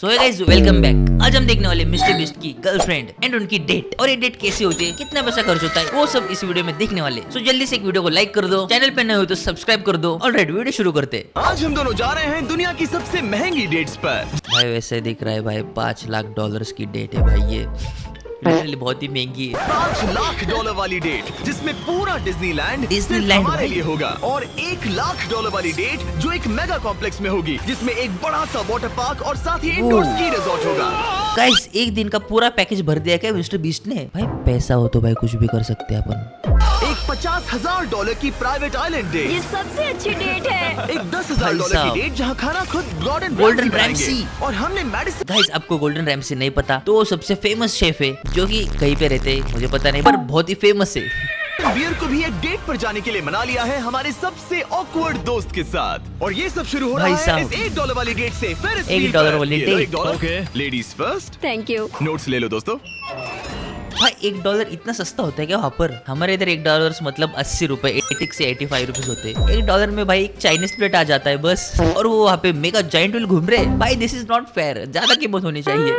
So guys welcome back. आज हम देखने वाले मिस्टर बीस्ट की गर्लफ्रेंड एंड उनकी डेट, और ये डेट कैसे होती है, कितना पैसा खर्च होता है, वो सब इस वीडियो में देखने वाले। सो जल्दी से एक वीडियो को लाइक कर दो, चैनल पे नए हो तो सब्सक्राइब कर दो। ऑलराइट, वीडियो शुरू करते। आज हम दोनों जा रहे हैं दुनिया की सबसे महंगी डेट्स पर। भाई वैसे दिख रहा है भाई $5 लाख की डेट है भाई, ये लिटरली बहुत ही महंगी है। $5 लाख वाली डेट जिसमें पूरा डिज्नीलैंड डिज्नीलैंड हमारे लिए होगा, और $1 लाख वाली डेट जो एक मेगा कॉम्प्लेक्स में होगी, जिसमें एक बड़ा सा वाटर पार्क और साथ ही इंडोर स्की रिजॉर्ट होगा। गाइस एक दिन का पूरा पैकेज भर दिया क्या मिस्टर बीस्ट ने? भाई पैसा हो तो भाई कुछ भी कर सकते हैं अपन। एक $50,000 की प्राइवेट आइलैंड डेट, ये सबसे अच्छी डेट है। एक $10,000 की डेट जहाँ खाना खुद गोल्डन रैमसी। और हमने मेडिसिन। गाइस आपको गोल्डन रैमसी नहीं पता तो वो सबसे फेमस शेफ है, जो कि कहीं पे रहते हैं मुझे पता नहीं, पर बहुत ही फेमस है। बियर को भी एक डेट पर जाने के लिए मना लिया है हमारे सबसे ऑकवर्ड दोस्त के साथ, और ये सब शुरू हो रहा है इस $1 वाली डेट से। फिर $1 वाली date. Okay, ladies first. Thank you. Notes ले लो दोस्तों। भाई $1 इतना सस्ता होता है क्या वहाँ पर? हमारे इधर $1 मतलब 80 रुपए, 80 से 85 रुपीज होते हैं। $1 में भाई एक चाइनीज प्लेट आ जाता है बस, और वो वहाँ पे मेगा जाइंट व्हील घूम रहे हैं। भाई दिस इज नॉट फेयर, ज्यादा कीमत होनी चाहिए।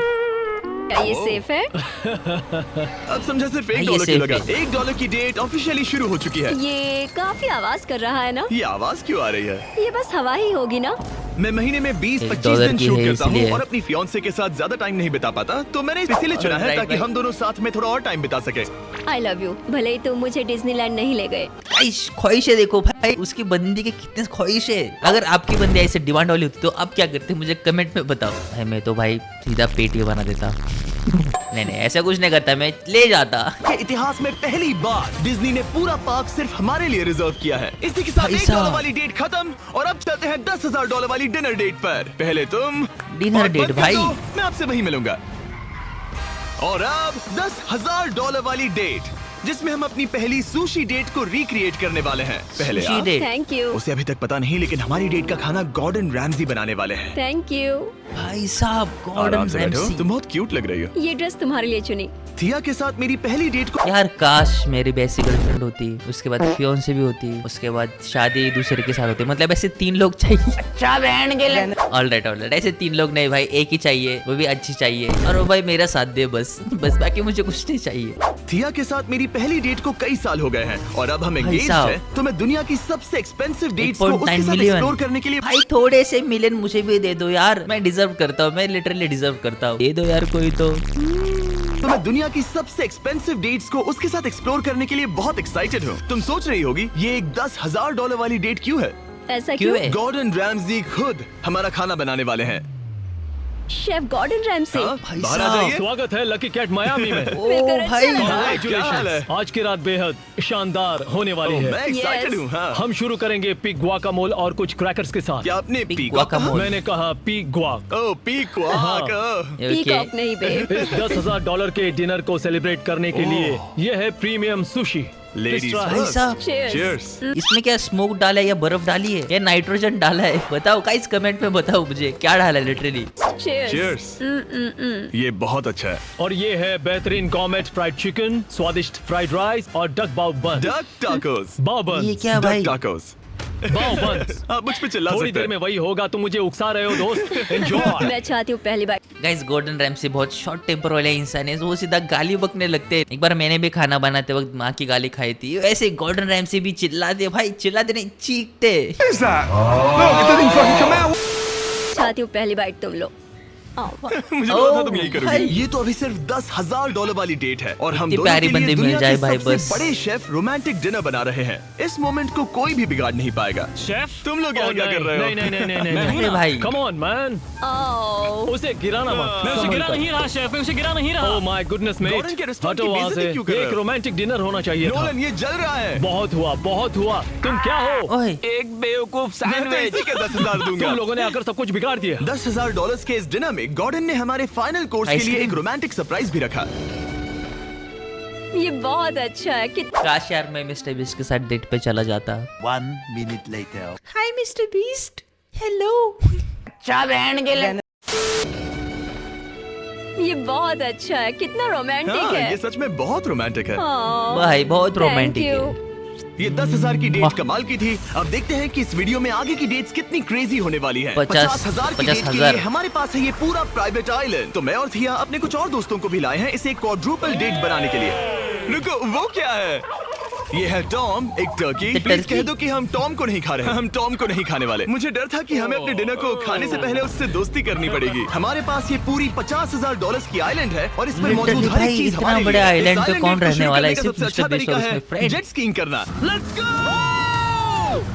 क्या ये सेफ है? अब समझा, सिर्फ हाँ, ये $1 की safe लगा। है। $1 की डेट ऑफिशियली शुरू हो चुकी है। ये काफी आवाज कर रहा है ना? ये आवाज क्यों आ रही है? ये बस हवा ही होगी ना? मैं महीने में 20-25 $1 दिन की शूट है करता हूँ इसलिए। और अपनी फियांसे के साथ ज्यादा टाइम नहीं बिता पाता, तो मैंने इसीलिए चुना है Right, ताकि right. हम दोनों साथ में थोड़ा और टाइम बिता सके। I love you. भले ही तुम मुझे डिज्नीलैंड नहीं ले गए। ख्वाहिशें देखो भाई, उसकी बंदी के कितने ख्वाहिश है। अगर आपकी बंदी ऐसे डिमांड वाली होती तो आप क्या करते, मुझे कमेंट में बताओ। भाई मैं तो भाई सीधा पेटी बना देता। नहीं ऐसा कुछ नहीं करता, मैं ले जाता। के इतिहास में पहली बार डिज्नी ने पूरा पार्क सिर्फ हमारे लिए रिजर्व किया है। इसी के साथ भाई $1 साहब। वाली डेट खत्म, और अब चलते हैं $10,000 वाली डिनर डेट पर। पहले तुम डिनर और डेट बंद कर भाई। दो, मैं आपसे वहीं मिलूंगा। और अब $10,000 वाली डेट, जिसमें हम अपनी पहली सुशी डेट को रिक्रिएट करने वाले हैं। पहले सुशी आप, डेट। Thank you. उसे अभी तक पता नहीं, लेकिन हमारी डेट का खाना गॉर्डन रैमजी बनाने वाले हैं। Thank you. भाई साहब आराम गॉर्डन से बैठो, रैमसी। तुम बहुत क्यूट लग रही हो। ये ड्रेस तुम्हारे लिए चुनी। थिया के साथ मेरी पहली डेट को यार काश मेरी वैसी गर्लफ्रेंड होती, उसके बाद फियांसे भी होती, उसके बाद शादी दूसरे के साथ होती। मतलब ऐसे 3 लोग चाहिए। अच्छा बहन के लिए। ऑलराइट ऐसे 3 लोग नहीं भाई, एक ही चाहिए, वो भी अच्छी चाहिए, और वो भाई मेरा साथ दे बस बाकी मुझे कुछ नहीं चाहिए। थिया के साथ मेरी पहली डेट को कई साल हो गए हैं, और अब हम एंगेज्ड साहब। हैं, तो मैं दुनिया की सबसे एक्सपेंसिव डेट्स को 8.9 उसके साथ मिलियन। एक्सप्लोर करने के लिए भाई थोड़े से मिलियन मुझे भी दे दो यार, मैं डिजर्व करता हूँ, मैं लिटरली डिजर्व करता हूँ। दे दो यार कोई तो। मैं दुनिया की सबसे एक्सपेंसिव डेट्स को उसके साथ एक्सप्लोर करने के लिए बहुत एक्साइटेड हूँ। तुम सोच रही होगी ये एक $10,000 वाली डेट क्यों है? ऐसा क्यों क्यों? है? गॉर्डन रैमजी खुद हमारा खाना बनाने वाले हैं। Chef Gordon Ramsay. हाँ, भाई बाहर आ साहब। जाइए। स्वागत है लकी कैट मायामी में। ओ मिलकर अच्छा भाई लगा। हाय, क्या हाल है? आज की रात बेहद शानदार होने वाली ओह, है। मैं एक्साइटेड हूँ। हाँ। हम शुरू करेंगे पिग गुआकामोल और कुछ क्रैकर्स के साथ। क्या आपने Big पीकॉक कहा? guacamole। मैंने कहा पिग गुआक। ओह, पीकॉक। हाँ। ओह। पीकॉक नहीं बे। इस $10,000 के डिनर को सेलिब्रेट करने के लिए यह है प्रीमियम सुशी। Ladies Extra- भाई साहब Cheers. Cheers। इसमें क्या स्मोक डाला है या बर्फ डाली है या नाइट्रोजन डाला है? बताओ गाइस, कमेंट में बताओ मुझे क्या डाला है लिटरली। Cheers. Cheers। ये बहुत अच्छा है। और ये है बेहतरीन गॉर्मेट फ्राइड चिकन, स्वादिष्ट फ्राइड राइस और डक बाउ बन। Duck tacos. बाउ बन। ये क्या भाई? Duck tacos. बाउ बन। आप मुझ पे चिल्ला थोड़ी सकते देर हैं। में वही होगा, तुम मुझे उकसा रहे हो दोस्त। एंजॉय। मैं चाहती हूँ पहली बार। गाइस गॉर्डन रैमसी बहुत शॉर्ट टेम्पर वाले इंसान है, वो सीधा गाली बकने लगते हैं। एक बार मैंने भी खाना बनाते वक्त माँ की गाली खाई थी, ऐसे गॉर्डन रैमसी भी चिल्लाते भाई, चिल्लाते नहीं चीखते। चाहती हूँ पहली बाइट तुम लो। मुझे लगा था तुम यही करोगी। भाई। ये तो अभी सिर्फ $10,000 वाली डेट है, और हम इतनी दोनों प्यारी के लिए बंदी मिल दुनिया जाए के भाई सबसे बस। बड़े शेफ रोमांटिक डिनर बना रहे हैं। इस मोमेंट को कोई भी बिगाड़ नहीं पाएगा। शेफ तुम लोग यहाँ क्या कर रहे हो? नहीं अरे भाई। कम ऑन मैन, ओह, उसे गिराना मत। मैं उसे गिरा नहीं रहा शेफ, मैं उसे गिरा नहीं रहा। Oh my goodness mate, Gordon के रेस्टोरेंट हटो की वहाँ से। बेइज्जती क्यों कर रहे एक हो? रोमांटिक डिनर होना चाहिए था। नोलन, ये जल रहा है। बहुत हुआ, बहुत हुआ। तुम क्या हो? ओए एक बेवकूफ मैं तो इसी के 10,000 दूंगा। तुम लोगों ने आकर सब कुछ बिगाड़ दिया। $10,000 के इस डिनर में गॉर्डन ने हमारे फाइनल कोर्स के लिए आइसक्रीम। एक रोमांटिक सरप्राइज भी रखा। ये बहुत अच्छा है। काश यार मैं मिस्टर बीस्ट के साथ डेट पे चला जाता। 1 minute later. हाय मिस्टर बीस्ट, हेलो। अच्छा बहन के लिए। ये बहुत अच्छा है। कितना रोमांटिक हाँ, है। ये सच में बहुत रोमांटिक है। हाँ, भाई बहुत thank रोमांटिक you. है। ये 10,000 की डेट कमाल की थी। अब देखते हैं कि इस वीडियो में आगे की डेट्स कितनी क्रेजी होने वाली हैं। 50,000 की डेट के लिए हमारे पास है ये पूरा प्राइवेट आइलैंड। तो मैं और थिया अपने कुछ और दोस्तों को भी लाए हैं इसे क्वाड्रुपल डेट बनाने के लिए। रुको, वो क्या है? ये है टॉम, एक टर्की। प्लीज कह दो कि हम टॉम को नहीं खा रहे हैं। हम टॉम को नहीं खाने वाले। मुझे डर था कि हमें अपने डिनर को खाने से पहले उससे दोस्ती करनी पड़ेगी। हमारे पास ये पूरी $50,000 की आइलैंड है और इसमें मौजूद हर एक चीज हमारे लिए। बड़े आइलैंड पे कौन रहने वाला है? सबसे अच्छा तरीका है जेट स्कीइंग करना। Let's go!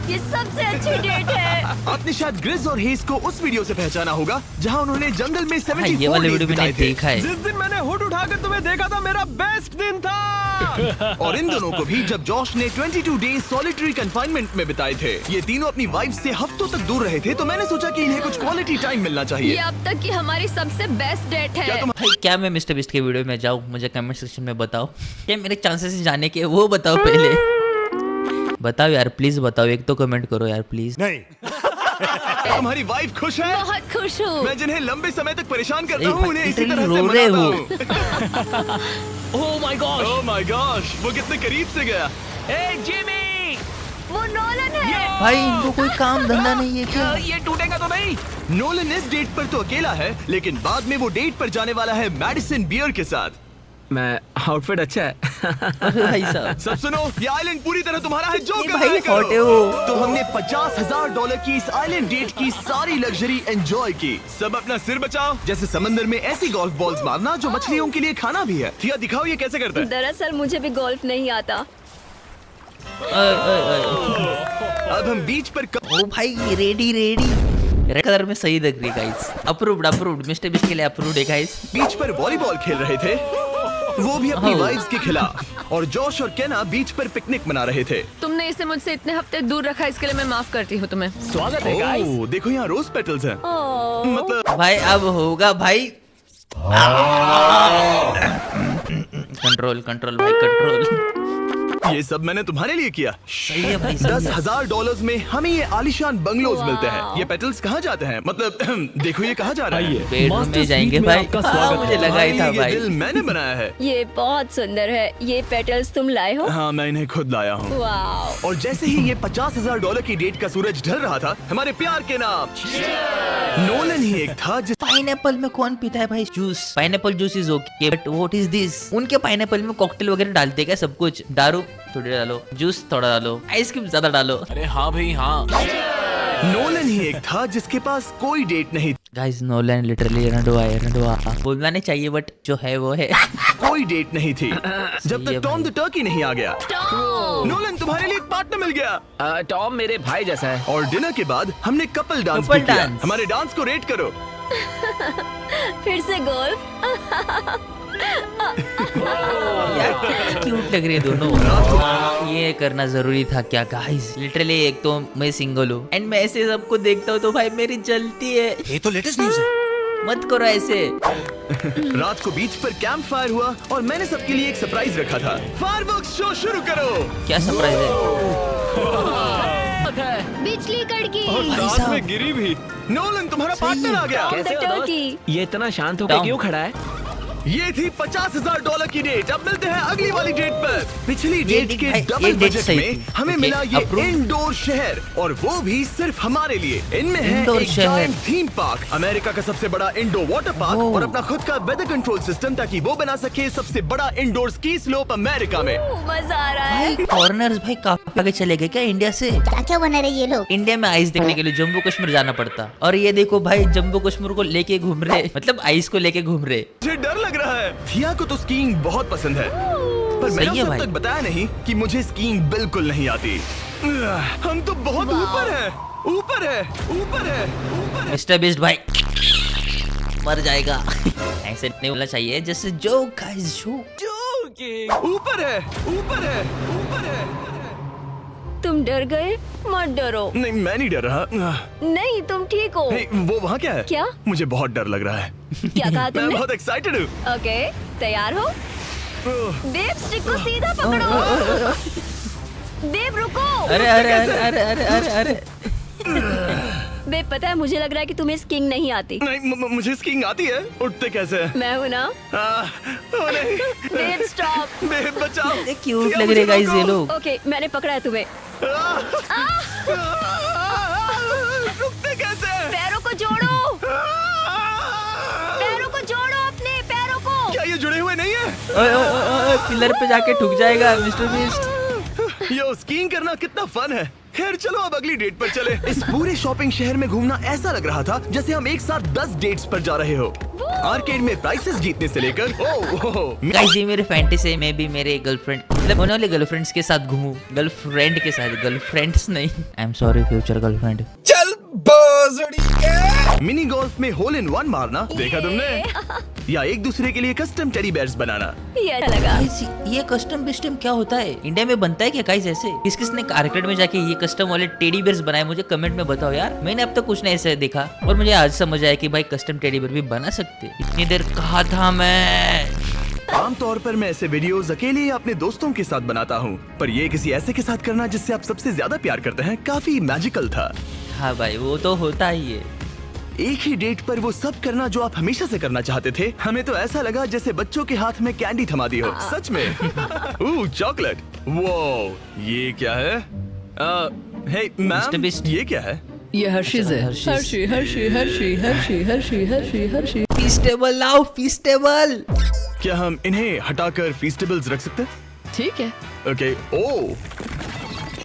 ये सबसे अच्छी डेट है। आपने शायद ग्रिज और हेज को उस वीडियो से पहचाना होगा जहां उन्होंने जंगल में 74 ये वाले डेज वीडियो मैंने बिताए थे। देखा है। जिस दिन मैंने हुड उठाकर तुम्हें देखा था मेरा बेस्ट दिन था। और इन दोनों को भी जब जॉश ने 22 डेज सॉलिटरी कंफाइनमेंट में बिताए थे। ये तीनों अपनी वाइफ से हफ्तों तक दूर रहे थे, तो मैंने सोचा कि इन्हें कुछ क्वालिटी टाइम मिलना ये चाहिए। अब तक की हमारी सबसे बेस्ट डेट है। भाई क्या मैं मिस्टर बीस्ट के वीडियो में जाऊँ? मुझे कमेंट सेक्शन में बताओ। क्या मेरे चांसेस जाने के वो बताओ पहले। बताओ यार, प्लीज बताओ। एक तो कमेंट करो यार प्लीज। नहीं। तुम्हारी वाइफ खुश है? बहुत खुश हूँ। मैं जिन्हें लंबे समय तक परेशान करता ए, हूँ उन्हें इसी literally तरह से रो रहे मनाता हो। हूँ। Oh my God. Oh my gosh, वो कितने करीब से गया। ए जिमी, वो नोलन है। भाई इनको कोई काम धंधा नहीं है क्या? ये टूटेगा तो नहीं? नोलन इस डेट पर तो अकेला है, लेकिन बाद में वो डेट पर जाने वाला है मैडिसन बियर के साथ। मैं आउटफिट अच्छा है। अरे भाई साहब, सब सुनो, ये आइलैंड पूरी तरह तुम्हारा है, जो ये करना भाई है करो। हॉट है वो। तो हमने $50,000 की इस आइलैंड डेट की सारी लग्जरी एंजॉय की। सब अपना सिर बचाओ, जैसे समंदर में ऐसी गोल्फ बॉल्स मारना जो मछलियों के लिए खाना भी है। थिया दिखाओ ये कैसे करता है। दरअसल मुझे भी गोल्फ नहीं आता। अब हम बीच पर ओ भाई रेडी रेडी। रेड कलर में सही लग रही है guys. Approved approved, mister beast के लिए अप्रूव्ड है गाइस। बीच पर वॉलीबॉल खेल रहे थे, वो भी अपनी ओह। वाइफ्स के खिलाफ। और जॉश और केना बीच पर पिकनिक मना रहे थे। तुमने इसे मुझसे इतने हफ्ते दूर रखा, इसके लिए मैं माफ करती हूँ तुम्हें। स्वागत है गाइस। ओह, देखो यहाँ रोज पेटल्स हैं। ओह, मतलब भाई अब होगा भाई। कंट्रोल कंट्रोल भाई कंट्रोल। ये सब मैंने तुम्हारे लिए किया। सही है भाई, सही है। $10,000 में हमें ये आलीशान बंगलोज वाह। मिलते हैं। ये पेटल्स कहाँ जाते हैं? मतलब देखो ये कहाँ जा रहा है। आइए, बेडरूम मास्टर में जाएंगे स्वीट में भाई। आपका हाँ, स्वागत मुझे है। लगा ही था ये भाई। दिल मैंने बनाया है। ये बहुत सुंदर है। ये पेटल्स तुम लाए हो? हाँ, मैं इन्हें खुद लाया हूँ। वाह। और जैसे ही ये $50,000 की डेट का सूरज ढल रहा था, हमारे प्यार के नाम नोलन ही एक था जिस पाइनएप्पल में कौन पीता है भाई juice? Pineapple juice is okay, but what is this? उनके पाइनएप्पल में कॉकटेल वगैरह डालते हैं क्या? सब कुछ दारू थोड़ी डालो, जूस थोड़ा डालो, आइसक्रीम ज्यादा डालो। अरे हाँ भाई हाँ। नोलन ही एक था जिसके पास कोई डेट नहीं, गाइस नोलन लिटरली रनडुआ बोलना नहीं चाहिए, बट जो है वो है। कोई डेट नहीं थी जब सही है तक टॉम भाई। द टर्की नहीं आ गया। नोलन तुम्हारे लिए एक पार्टनर मिल गया। टॉम मेरे भाई जैसा है। और डिनर के बाद हमने कपल डांस Couple भी किया। dance। हमारे डांस को रेट करो। फिर से गोल्फ। यार कितनी क्यूट लग रही है दोनों। ये करना जरूरी था क्या गाइस? लिटरली एक तो मैं सिंगल हूँ एंड मैं ऐसे सबको देखता हूँ तो भाई मेरी जलती है। ये तो लेटेस्ट न्यूज़ है। मत करो ऐसे। रात को बीच पर कैंप फायर हुआ और मैंने सबके लिए एक सरप्राइज रखा था। फायरवर्क्स शो शुरू करो। क्या सरप्राइज है? बिजली कड़की। साथ में गिरी भी। नोलन तुम्हारा पार्टनर आ गया। कैसे हो दोस्त? टर्की। ये इतना शांत होकर टॉम। क्यों खड़ा है? ये थी $50,000 की डेट। अब मिलते हैं अगली वाली डेट पर। पिछली ये डेट डेट के भाई, डबल ये डेट बजट सही में थी। हमें ओके, मिला ये approved। इंडोर शहर, और वो भी सिर्फ हमारे लिए। इनमें है इंडोर एक शहर। जायंट थीम पार्क, अमेरिका का सबसे बड़ा इंडोर वाटर पार्क, ओह। और अपना खुद का वेदर कंट्रोल सिस्टम, ताकि वो बना सके सबसे बड़ा इंडोर स्की स्लोप अमेरिका में। मजा आ रहा है। भाई फॉरेनर्स भाई काफी आगे चले गए क्या इंडिया से? क्या क्या बना रहे ये लोग? इंडिया में आइस देखने के लिए जम्मू कश्मीर जाना पड़ता, और ये देखो भाई जम्मू कश्मीर को लेके घूम रहे, मतलब आइस को लेके घूम रहे। मुझे डर लग रहा है। थिया को तो स्कीइंग बहुत पसंद है, पर सही मैंने है उसे अब भाई। तक बताया नहीं कि मुझे स्कीइंग बिल्कुल नहीं आती। हम तो बहुत ऊपर है, ऊपर है, ऊपर है, ऊपर है। मिस्टर बीस्ट भाई मर जाएगा। ऐसे नहीं बोलना चाहिए, जैसे जो गाइस जो ऊपर है, ऊपर है, ऊपर है। तुम डर गए? मत डरो। नहीं, मैं नहीं डर रहा। नहीं, तुम ठीक हो। हे, वो वहाँ क्या है? क्या? मुझे बहुत डर लग रहा है। क्या कहा मैं तुमने? बहुत एक्साइटेड हूँ। ओके, तैयार हो? देव स्टिक को सीधा पकड़ो। देव रुको। अरे अरे अरे अरे अरे अरे अरे बे पता है मुझे लग रहा है कि तुम्हें स्कीइंग नहीं आती। नहीं मुझे स्कीइंग आती है। उठते कैसे हैं? मैं हूँ ना। ओ नहीं। Babe stop. बेब बचाओ। क्यूट लग रहे गाइस ये लोग। ओके मैंने पकड़ा है तुम्हें। रुकते कैसे? पैरों को जोड़ो। पैरों को जोड़ो अपने पैरों को। क्या ये जुड़े हुए नहीं है? पिलर पे जाके ठुक जाएगा मिस्टर बीस्ट। यो स्कीइंग करना कितना फन है। खैर चलो अब अगली डेट पर चले। इस पूरे शॉपिंग शहर में घूमना ऐसा लग रहा था जैसे हम एक साथ 10 डेट्स पर जा रहे हो। आर्केड में प्राइसेस जीतने से लेकर गाइस ये मेरे फैंटेसी है, मैं भी मेरे गर्लफ्रेंड मतलब होने वाले गर्लफ्रेंड्स के साथ घूमूं। गर्लफ्रेंड के साथ, गर्लफ्रेंड्स नहीं। I am sorry future girlfriend. Mini golf में होल इन वन मारना देखा तुमने? या एक दूसरे के लिए कस्टम टेडी बेयर्स बनाना। ये अच्छा लगा। गाइस ये कस्टम बिस्टम क्या होता है? इंडिया में बनता है क्या गाइस ऐसे? किस किसने आर्केड में जाके ये कस्टम वाले टेडी बेयर्स बनाए? मुझे कमेंट में बताओ यार। मैंने अब तक कुछ नहीं ऐसे देखा और मुझे आज समझ आया कि भाई कस्टम टेडी बेयर भी बना सकते। इतनी देर कहा था मैं। आमतौर पर मैं ऐसे वीडियोस अकेले या अपने दोस्तों के साथ बनाता हूँ, पर ये किसी ऐसे के साथ करना जिससे आप सबसे ज्यादा प्यार करते हैं काफी मैजिकल था। हाँ भाई वो तो होता ही है। एक ही डेट पर वो सब करना जो आप हमेशा से करना चाहते थे। हमें तो ऐसा लगा जैसे बच्चों के हाथ में कैंडी थमा दी हो। सच में। चॉकलेट। वो ये क्या है? हे मैम ये क्या है? ये हर्शीज है। Hershey Hershey Hershey Hershey Hershey Hershey Hershey. Feastables लाओ फीस्टेबल। क्या हम इन्हें हटाकर फीस्टेबल्स रख सकते हैं? ठीक है। ओके। ओ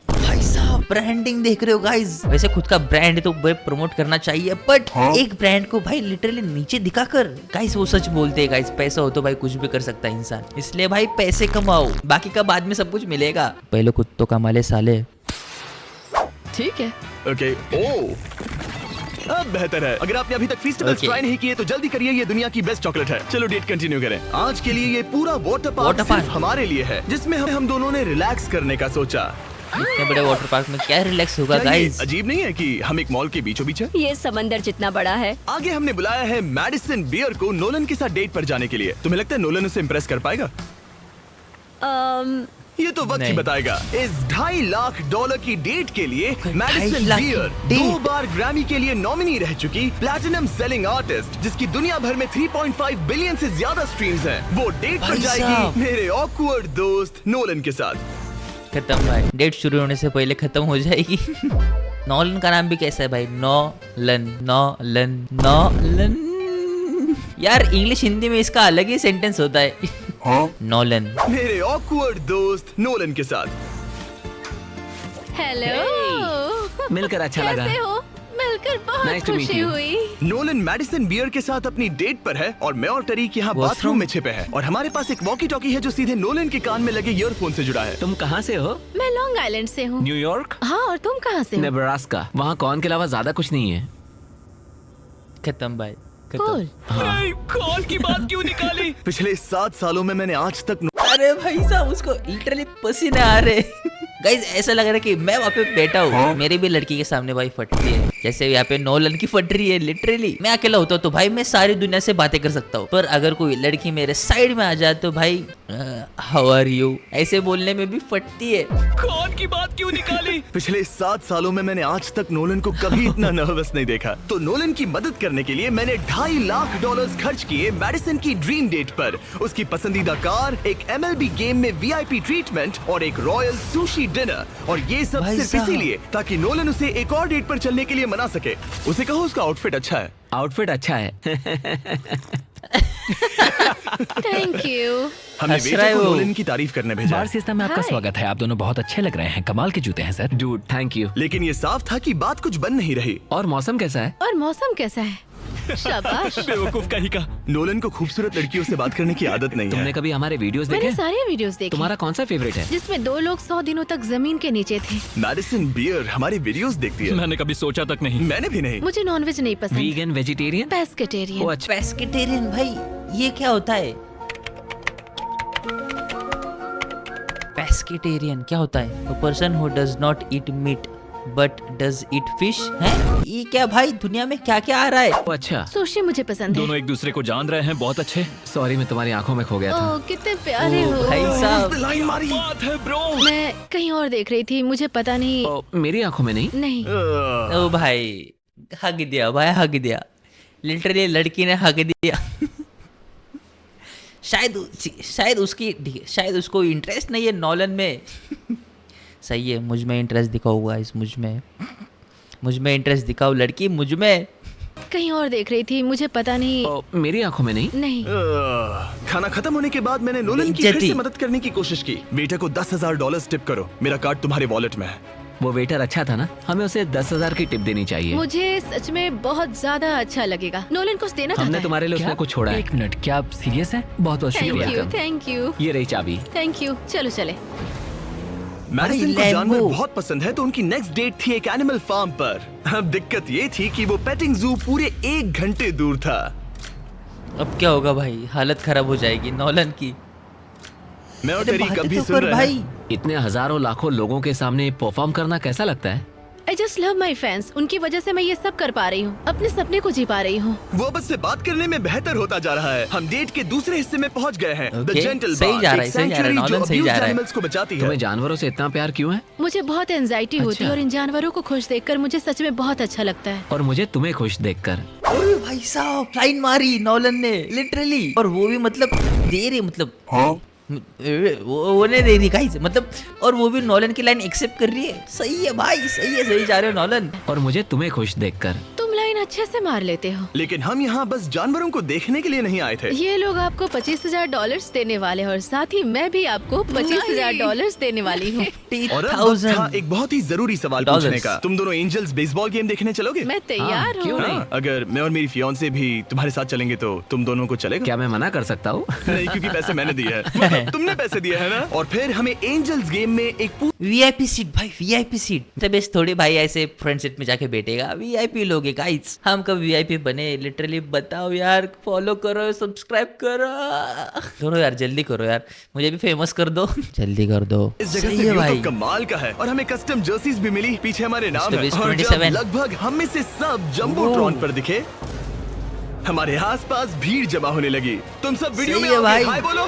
भाई साहब ब्रांडिंग देख रहे हो गाइस? वैसे खुद का ब्रांड तो भाई प्रमोट करना चाहिए, बट एक ब्रांड को भाई लिटरली नीचे दिखाकर गाइस वो सच बोलते हैं गाइस। पैसा हो तो भाई कुछ भी कर सकता है इंसान, इसलिए भाई पैसे कमाओ, बाकी का बाद में सब कुछ मिलेगा। पहले खुद तो कमा ले साले। ठीक है। ओके। ओ अब बेहतर है। अगर आपने अभी तक फीस्टेबल्स ट्राई नहीं किए तो जल्दी करिए, ये दुनिया की बेस्ट चॉकलेट है। चलो डेट कंटिन्यू करें। आज के लिए ये पूरा वाटर पार्क सिर्फ हमारे लिए है, जिसमें हम दोनों ने रिलैक्स करने का सोचा। इतने बड़े वाटर पार्क में क्या रिलैक्स होगा क्या ये गाइस? अजीब नहीं है कि हम एक मॉल के बीचों बीच है? ये समंदर जितना बड़ा है। आगे हमने बुलाया है मैडिसन बियर को नोलन के साथ डेट पर जाने के लिए। तुम्हें लगता है नोलन उसे इम्प्रेस कर पाएगा? ये तो वक्त ही नहीं। बताएगा। इस $2.5 लाख की डेट के लिए मैडिसन 2.5 लाख बियर की 2 बार ग्रैमी के लिए नॉमिनी रह चुकी प्लैटिनम सेलिंग आर्टिस्ट, जिसकी दुनिया भर में 3.5 बिलियन से ज्यादा स्ट्रीम्स हैं, वो डेट पर भाई साहब। जाएगी मेरे ऑकवर्ड दोस्त नोलन के साथ। खत्म भाई, डेट शुरू होने से पहले खत्म हो जाएगी। नॉलन का नाम भी कैसा है भाई? Nolan Nolan Nolan. यार इंग्लिश हिंदी में इसका अलग ही सेंटेंस होता है। नॉलन। मेरे ऑकवर्ड दोस्त नोलन के साथ। हेलो। मिलकर अच्छा लगा। कैसे हो? मिलकर बहुत Nice to meet खुशी you. हुई। नोलन मैडिसन बियर के साथ अपनी डेट पर है और मैं और टरीक यहाँ Washroom? बाथरूम में छिपे हैं, और हमारे पास एक वॉकी टॉकी है जो सीधे नोलन के कान में लगे ईयरफोन से जुड़ा है। तुम कहाँ से हो? मैं लॉन्ग आइलैंड से हूँ। न्यूयॉर्क? हाँ और तुम कहाँ से हो? नेब्रास्का। वहाँ कॉर्न के अलावा ज्यादा कुछ नहीं है। खत्म भाई Cool. कॉर्न की बात क्यों निकाली? पिछले 7 सालों में मैंने आज तक अरे भाई साहब उसको लिटरली पसीने आ रहे। गाइस ऐसा लग रहा है कि मैं वहाँ पे बैठा हूँ, मेरी भी लड़की के सामने भाई फटती है, जैसे यहाँ पे नोलन की फट रही है। लिटरली मैं अकेला होता तो भाई मैं सारी दुनिया से बातें कर सकता हूँ, पर अगर कोई लड़की मेरे साइड में आ जाए तो भाई हाउ आर यू ऐसे बोलने में भी फटती है। कॉर्न की बात क्यों निकाली? पिछले 7 सालों में मैंने आज तक नोलन को कभी इतना नर्वस नहीं देखा। तो नोलन की मदद करने के लिए मैंने $2.5 लाख खर्च किए मैडिसन की ड्रीम डेट पर। उसकी पसंदीदा कार, एक MLB गेम में VIP ट्रीटमेंट और एक रॉयल सुशी डिनर, और ये सब भाई सिर्फ साहब। इसीलिए ताकि नोलन उसे एक और डेट पर चलने के लिए मना सके। उसे कहो उसका आउटफिट अच्छा है। आउटफिट अच्छा है। Thank you. हमने हंस बेटे रहा है को वो। नोलन की तारीफ करने भेजा बार है। सिस्टम में आपका Hi. स्वागत है। आप दोनों बहुत अच्छे लग रहे हैं। कमाल के जूते हैं सर। Dude thank you. लेकिन ये साफ था कि बात कुछ बन नहीं रही। और मौसम कैसा है? और मौसम कैसा है? शाबाश। बेवकूफ का ही का। नोलन को खूबसूरत लड़कियों से बात करने की आदत नहीं तुमने है। कभी हमारे वीडियोस मैंने देखे? सारे वीडियोस देखे तुम्हारा कौन सा फेवरेट है? जिसमें 2 लोग 100 दिनों तक जमीन के नीचे थे। मैडिसन बियर हमारे वीडियोस देखती है। मैंने कभी सोचा तक नहीं। मैंने भी नहीं। मुझे नॉनवेज नहीं पसंद। Vegan vegetarian? पेस्केटेरियन। ओ अच्छा। पेस्केटेरियन भाई ये क्या होता है? पेस्केटेरियन क्या होता है? A person who does not eat meat but does eat fish है। ये क्या भाई दुनिया में क्या क्या आ रहा है? ओ अच्छा। सुशी मुझे पसंद है। दोनों एक दूसरे को जान रहे हैं, बहुत अच्छे। सॉरी मैं तुम्हारी आंखों में खो गया था। ओह कितने प्यारे ओ हो। भाई साहब लाइन मारी। बात है ब्रो। मैं कहीं और देख रही थी, मुझे पता नहीं। ओ, मेरी आंखों में नहीं। नहीं। ओ भाई हक दिया भाई, हक दिया, लिटरली लड़की ने हक दिया। शायद उसको इंटरेस्ट नहीं है नॉलन में। सही है, मुझ में इंटरेस्ट दिखाओ गाइस, मुझ में इंटरेस्ट दिखाओ लड़की, मुझ में। कहीं और देख रही थी, मुझे पता नहीं। मेरी आंखों में नहीं। नहीं। खाना खत्म होने के बाद मैंने नोलन की फिर से मदद करने की कोशिश की। वेटर को $10,000 टिप करो, मेरा कार्ड तुम्हारे वॉलेट में है। वो वेटर अच्छा था ना, हमें उसे 10,000 की टिप देनी चाहिए। मुझे सच में बहुत ज्यादा अच्छा लगेगा। नोलन कुछ देना चाहता हमने है। तुम्हारे लिए उसमें कुछ छोड़ा है। एक मिनट, क्या आप सीरियस हैं? बहुत बहुत थैंक शुक्रिया। यू, थैंक यू, ये रही चाबी। Thank you. चलो चले। मैडिसन को लैम्बो। जानवर बहुत पसंद है, तो उनकी नेक्स्ट डेट थी एक एनिमल फार्म पर। अब दिक्कत ये थी कि वो पेटिंग जू पूरे 1 घंटे दूर था। अब क्या होगा भाई, हालत खराब हो जाएगी नॉलन की। मैं और अरे टेरी बातें कभी तो सुन कर रहे भाई। हैं। इतने हजारों लाखों लोगों के सामने परफॉर्म करना कैसा लगता है? I just love my fans. उनकी वजह से मैं ये सब कर पा रही हूँ, अपने सपने को जी पा रही हूँ। वो अब से बात करने में बेहतर होता जा रहा है। हम डेट के दूसरे हिस्से में पहुंच गए हैं। द Okay, जेंटल सही जा रहा है, सही जा रहा है, नॉलन सही जा रहा है। एनिमल्स को बचाती है। तुम्हें जानवरों से इतना प्यार क्यों है? मुझे बहुत एंजाइटी होती है और इन जानवरों को खुश देखकर मुझे सच में बहुत अच्छा लगता है। और मुझे तुम्हें खुश देखकर। अरे भाई साहब, लाइन मारी नॉलन ने लिटरली, और वो भी मतलब दे रही, मतलब वो ने दे दी गाइस, मतलब, और वो भी नॉलन की लाइन एक्सेप्ट कर रही है। सही है भाई, सही है, सही जा रहे हो नॉलन। और मुझे तुम्हें खुश देखकर। तुम लाइन अच्छे से मार लेते हो। लेकिन हम यहाँ बस जानवरों को देखने के लिए नहीं आए थे। ये लोग आपको $25,000 देने वाले हैं और साथ ही मैं भी आपको $25,000 देने वाली हूँ। और अब वक्त था एक बहुत ही जरूरी सवाल पूछने का। तुम दोनों एंजल्स बेसबॉल गेम देखने चलोगे? मैं तैयार हाँ, क्यों हूँ। नहीं? अगर मैं और मेरी फियांसे भी तुम्हारे साथ चलेंगे तो तुम दोनों को चलेगा? क्या मैं मना कर सकता हूँ? नहीं, क्योंकि पैसे मैंने दिए हैं। मतलब तुमने पैसे दिए हैं ना। और फिर हमें एंजल्स गेम में एक वीआईपी सीट भाई, वीआईपी सीट। मतलब इस थोड़ी भाई ऐसे फ्रंट सीट में जाके बैठेगा, वीआईपी लोग हैं गाइस। हम कब वीआईपी बने लिटरली बताओ यार। फॉलो करो, सब्सक्राइब करो यार, जल्दी करो यार, मुझे भी फेमस कर दो, जल्दी कर दो। इस जगह सही से है व्यू भाई। तो कमाल का है। और हमें कस्टम जर्सीज भी मिली, पीछे हमारे नाम है। Mr. और Beast जब 27 लगभग हम में से सब जंबोट्रॉन पर दिखे, हमारे आसपास भीड़ जमा होने लगी। तुम सब वीडियो सही में है भाई। हाय बोलो।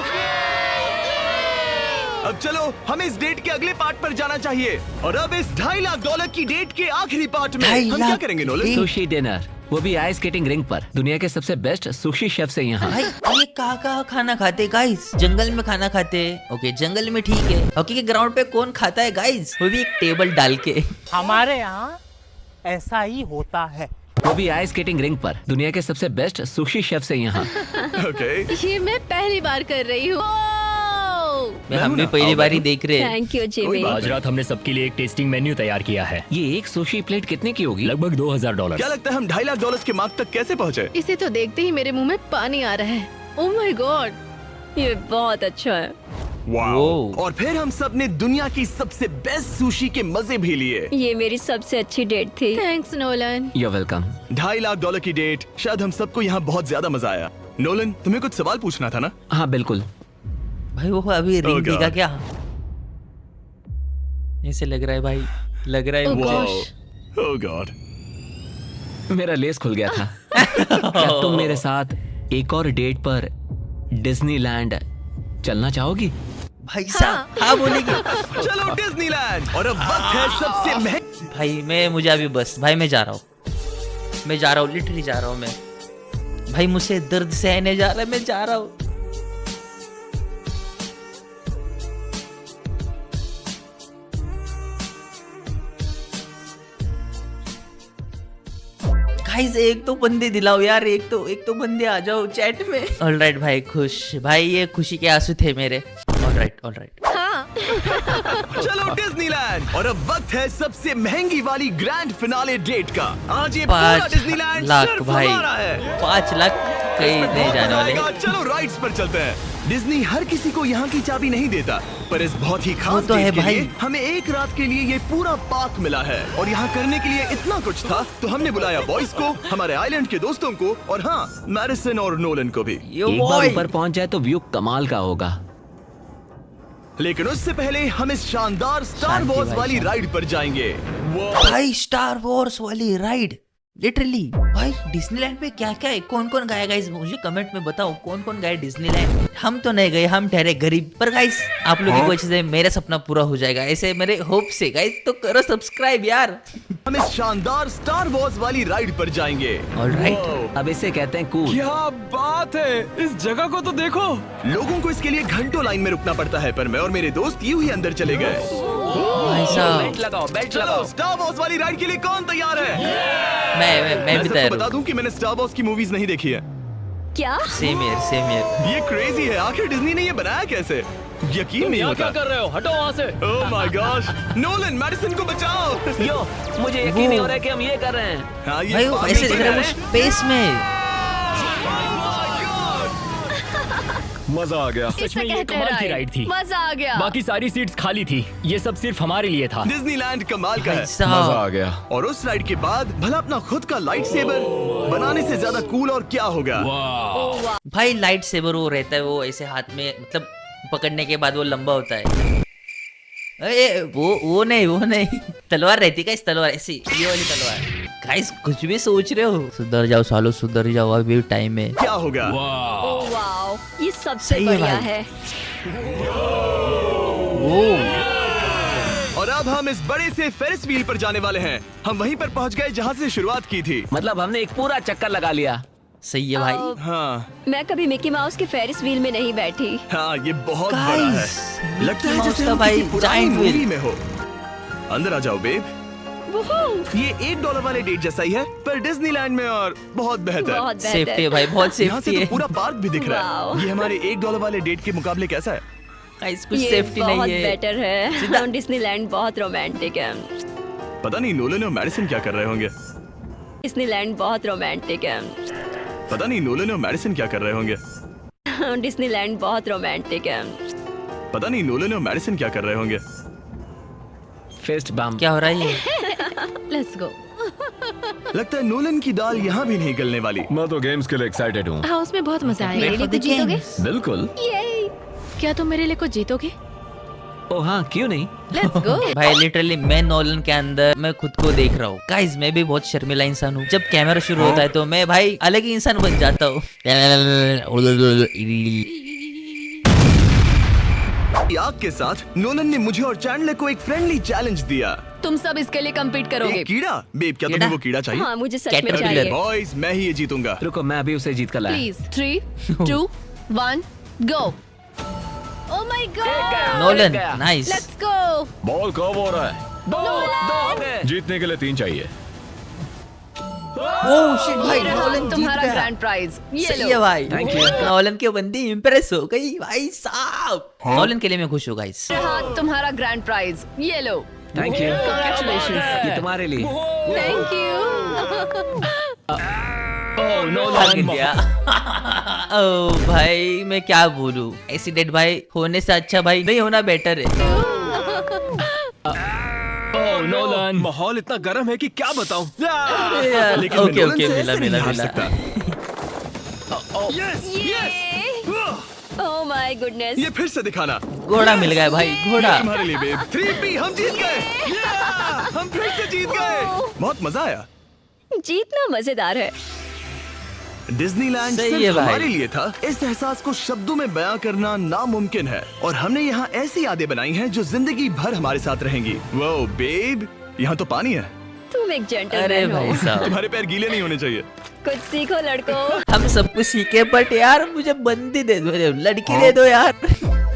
अब चलो, हमें इस डेट के अगले पार्ट पर जाना चाहिए। और अब इस $2.5 की डेट के आखिरी पार्ट में हम क्या करेंगे नोलन? सुशी डिनर, वो भी आइस स्केटिंग रिंग पर। दुनिया के सबसे बेस्ट सुशी शेफ से यहाँ। भाई ये कहाँ खाना खाते गाइस? जंगल में खाना खाते। ओके, जंगल में ठीक है। हॉकी के ग्राउंड पे कौन खाता है गाइस? वो भी एक टेबल डाल के। हमारे यहाँ ऐसा ही होता है। वो भी आइस स्केटिंग रिंग पर। दुनिया के सबसे बेस्ट सुशी शेफ से यहाँ। ओके। ये मैं पहली बार कर रही हूँ। हम भी पहली बार ही देख रहे हैं। Thank you Jimmy. आज रात हमने सबके लिए एक टेस्टिंग मेन्यू तैयार किया है। ये एक सुशी प्लेट कितने की होगी? लगभग $2,000। क्या लगता है हम $2.5 के मार्क तक कैसे पहुँचे? इसे तो देखते ही मेरे मुंह में पानी आ रहा है। ओह माय गॉड, ये बहुत अच्छा है। वाओ। और फिर हम सब ने दुनिया की सबसे बेस्ट सुशी के मजे भी लिए। ये मेरी सबसे अच्छी डेट थी। Thanks Nolan. You welcome. $2.5 की डेट, शायद हम सबको यहाँ बहुत ज्यादा मजा आया। नोलन, तुम्हें कुछ सवाल पूछना था ना? हाँ बिल्कुल। भाई वो अभी रिंग God. देगा क्या? ऐसे लग रहा है भाई, लग रहा है Oh मुझे। gosh. ओह गॉड। मेरा लेस खुल गया था। क्या तुम मेरे साथ एक और डेट पर डिज्नीलैंड चलना चाहोगी? भाई साहब हाँ बोलेगी। चलो डिज्नीलैंड। और अब वक्त है सबसे महंगी। भाई मुझे अभी बस भाई मैं जा रहा हूँ, मैं जा रहा हूँ, लिटरली जा रहा हूँ मैं। भाई मुझसे दर्द सहने जा रहा है, मैं जा रहा हूँ। गाइस एक तो बंदे दिलाओ यार, एक तो बंदे आ जाओ चैट में। ऑलराइट भाई, खुश भाई, ये खुशी के आंसू थे मेरे। ऑलराइट। चलो डिज्नीलैंड। और अब वक्त है सबसे महंगी वाली ग्रैंड फिनाले डेट का। आज ये पूरा 5 डिज्नीलैंड लाख सिर्फ भाई, हमारा है। 5 लाख कहीं नहीं जाने वाले। चलो राइड्स पर चलते हैं। डिज्नी हर किसी को यहाँ की चाबी नहीं देता, पर इस बहुत ही वो खास तो है डेट के भाई। लिए हमें एक रात के लिए ये पूरा पार्क मिला है। और यहाँ करने के लिए इतना कुछ था, तो हमने बुलाया बॉयज को, हमारे आइलैंड के दोस्तों को, और हाँ, मैडिसन और नोलन को भी। एक बार ऊपर पहुंच जाए तो व्यू कमाल का होगा। लेकिन उससे पहले हम इस शानदार स्टार शांति वॉर्स भाई, वाली शांति। राइड पर जाएंगे। भाई स्टार वॉर्स वाली राइड लिटरली भाई डिज्नीलैंड पे क्या क्या है, कौन कौन गया गाइस, मुझे कमेंट में बताओ कौन कौन गए डिज्नीलैंड। हम तो नहीं गए, हम ठहरे गरीब, पर गाइस आप लोगों की वजह से मेरा सपना पूरा हो जाएगा, ऐसे मेरे होप से गाइस, तो करो सब्सक्राइब यार। हम इस शानदार स्टार वॉर्स वाली राइड पर जाएंगे। ऑलराइट, अब इसे कहते हैं कूल। क्या बात है, इस जगह को तो देखो। लोगों को इसके लिए घंटों लाइन में रुकना पड़ता है, पर मैं और मेरे दोस्त यूं ही अंदर चले गए। भाई साहब बेल्ट लगाओ, बेल्ट चलो लगाओ। स्टार वॉर्स वाली राइड के लिए कौन तैयार है? मैं भी सबको तैयार बता हूँ। दूं कि मैंने स्टार वॉर्स की मूवीज नहीं देखी है। क्या? Same year. ये क्रेजी है, आखिर डिज्नी ने ये बनाया कैसे? यकीन तुम नहीं यहाँ क्या होता। कर रहे हो, हटो वहाँ से। Oh my gosh, Nolan Madison को बचाओ। यो, मुझे यकीन नहीं हो रहा है कि हम ये कर रहे हैं। हाँ, ये भाई वो पागल ऐसे दिख बन रहा है, रहे वो स्पेस में। मजा आ गया, सच इसे में ये कहते हैं कमाल की राइड थी। मजा आ गया। बाकी सारी सीट्स खाली थी, ये सब सिर्फ हमारे लिए था। डिज्नीलैंड कमाल का है। भाई साहब गया। और उस राइड के बाद भला अपना खुद का लाइट सेबर बनाने से ज्यादा कूल और क्या होगा? भाई लाइट सेबर वो रहता है, वो ऐसे हाथ में मतलब पकड़ने के बाद वो लंबा होता है। वो नहीं तलवार रहती है, तलवार ऐसी, ये वाली तलवार। गाइस कुछ भी सोच रहे हो, सुधर जाओ सालो, सुधर जाओ, अभी टाइम है। क्या होगा? ओह वाओ, ये सबसे सही है बढ़िया भाई। है। और अब हम इस बड़े से फेरिस व्हील पर जाने वाले हैं। हम वहीं पर पहुंच गए जहां से शुरुआत की थी। मतलब हमने एक पूरा चक्कर लगा लिया। सही है भाई। हाँ मैं कभी मिकी माउस के फेरिस व्हील में नहीं बैठी। हाँ, ये बहुत बड़ा Guys, है। लगता है Mickey जैसे Mouse हम का भाई किसी पुरानी giant मूवी wheel। में हो। अंदर आ जाओ बेब। ये $1 वाले डेट जैसा ही है, पर डिज्नीलैंड में और बहुत बेहतर। बहुत सेफ्टी है बेहतर। भाई, बहुत यहाँ से सेफ्टी तो है। पूरा पार्क भी दिख रहा वाओ। है। ये हमारे $1 वाले डेट के मुकाबले कैसा है? गाइस कुछ ये सेफ्टी बहुत नहीं है। बेटर है। डिज्नीलैंड बहुत रोमांटिक है। पता नहीं नोलन और मैडिसन क्या कर रहे होंगे। डिज्नीलैंड बहुत रोमांटिक है। पता नहीं नोलन और मैडिसन क्या कर रहे होंगे। डिज्नीलैंड बहुत रोमांटिक है। पता नहीं नोलन और मैडिसन क्या कर रहे होंगे। फिस्ट बम। क्या हो रहा है ये? Let's go. लगता है नोलन की दाल यहाँ भी नहीं गलने वाली। मैं तो गेम्स के लिए एक्साइटेड हूँ। हाँ उसमें बहुत मजा आएगा। Wait for the जीतोगे? games। बिल्कुल। क्या तुम मेरे लिए कुछ जीतोगे? ओ हाँ, क्यों नहीं। Let's go. भाई लिटरली मैं नोलन के अंदर मैं खुद को देख रहा हूँ। गाइस मैं भी बहुत शर्मिला इंसान हूँ, जब कैमरा शुरू होता है तो मैं भाई अलग ही इंसान बन जाता हूँ। आग के साथ नोलन ने मुझे और चैंडलर को एक फ्रेंडली चैलेंज दिया। तुम सब इसके लिए कम्पीट करोगे। एक कीड़ा? बेब क्या कीड़ा? तुम्हें वो कीड़ा चाहिए? हाँ मुझे सच में Caterpillar। चाहिए। बॉयज मैं ही ये जीतूंगा। रुको, मैं अभी उसे जीत कर लाया। Please 3, 2, 1, go. Oh my God. Nolan गया। नाइस। Let's go. बॉल कब हो रहा है? दो हो गए। जीतने के लिए 3 चाहिए। ओह शिट भाई नोलन जीत तुम्हारा गया। ग्रैंड प्राइज ये सही लो। है भाई। Thank you। नोलन की बंदी इम्प्रेस हो गई भाई साहब। नोलन के लिए मैं खुश हूँ गाइस। हाँ तुम्हारा ग्रैंड प्राइज ये लो। Thank you. Congratulations। ये तुम्हारे लिए। Thank you. ओह भाग गया। ओह भाई मैं क्या बोलूं, एक्सीडेंट भाई होने से अच्छा भाई नहीं होना बेटर है। ओह नोलन। माहौल इतना गर्म है कि क्या बताऊं। लेकिन ओके मैं नोलन ओके से मिला ऐसे नहीं मिला हार मिला। सकता। Yes yes. Oh my goodness. ये फिर से दिखाना। घोड़ा मिल गया भाई, घोड़ा। तुम्हारे लिए बेब। 3P हम जीत गए। हम फिर से जीत गए। बहुत मजा आया। जीतना मजेदार है। डिज्नीलैंड सही सिर्फ है भाई। हमारे लिए था। इस एहसास को शब्दों में बयां करना नामुमकिन है, और हमने यहाँ ऐसी यादें बनाई हैं जो जिंदगी भर हमारे साथ रहेंगी। वो बेब, यहाँ तो पानी है। तुम एक अरे जेंटलमैन भाई हो। साहब तुम्हारे पैर गीले नहीं होने चाहिए। कुछ सीखो लड़कों। हम सब कुछ सीखे, बट यार मुझे बंदी दे दो, लड़की दे दो यार।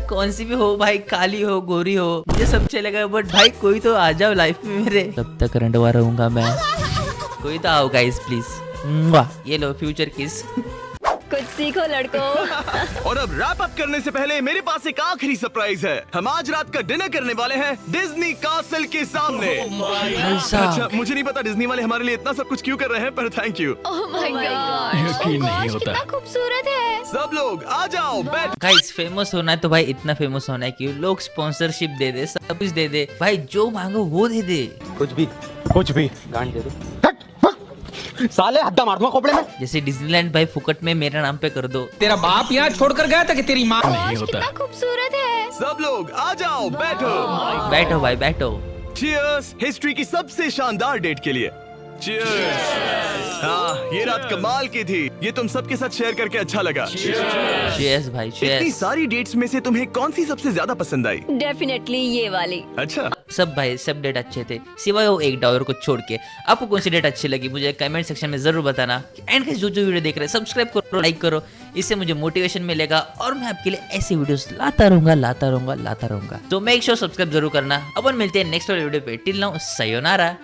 कौन सी भी हो भाई, काली हो गोरी हो मुझे सब चलेगा, बट भाई कोई तो आ जाओ लाइफ में मेरे। तब तक रंडवा रहूंगा मैं। कोई तो आओ गाइस प्लीज। ये लो फ्यूचर किस। कुछ सीखो लड़कों। और अब रैप अप करने से पहले मेरे पास एक आखिरी सरप्राइज है। हम आज रात का डिनर करने वाले हैं डिज्नी कासल के सामने। अच्छा मुझे नहीं पता डिज्नी वाले हमारे लिए इतना सब कुछ क्यों कर रहे हैं, पर thank you. Oh my my God. यकीन नहीं होता। कितना खूबसूरत है। सब लोग आ जाओ, बैठ। गाइस फेमस होना है तो भाई इतना फेमस होना है कि लोग स्पॉन्सरशिप दे दे, सब कुछ दे दे भाई, जो मांगो वो दे दे। कुछ भी गांड दे दो। साले हद्दा मार दूंगा खोपड़े में। जैसे डिज्नीलैंड भाई फुकट में मेरा नाम पे कर दो। तेरा बाप यहाँ छोड़कर गया था कि तेरी माँ। नहीं होता। कितना खूबसूरत है। सब लोग आ जाओ, बैठो। बैठो भाई बैठो। चीयर्स हिस्ट्री की सबसे शानदार डेट के लिए। हाँ, ये रात कमाल की थी। ये तुम सबके साथ शेयर करके अच्छा लगा। चीयर्स भाई, इतनी चीयर्स। सारी डेट्स में से तुम्हें कौन सी सबसे ज्यादा पसंद आई? डेफिनेटली ये वाली। अच्छा, सब भाई, सब डेट अच्छे थे सिवाय वो $1 को छोड़ के। आपको कौन सी डेट अच्छी लगी मुझे कमेंट सेक्शन में जरूर बताना। एंड जो वीडियो देख रहे हैं सब्सक्राइब करो, लाइक करो, इससे मुझे मोटिवेशन मिलेगा और मैं आपके लिए ऐसे वीडियोस लाता रहूंगा। तो मेक श्योर सब्सक्राइब जरूर करना। अपन मिलते हैं नेक्स्ट वीडियो पे। Till now, sayonara.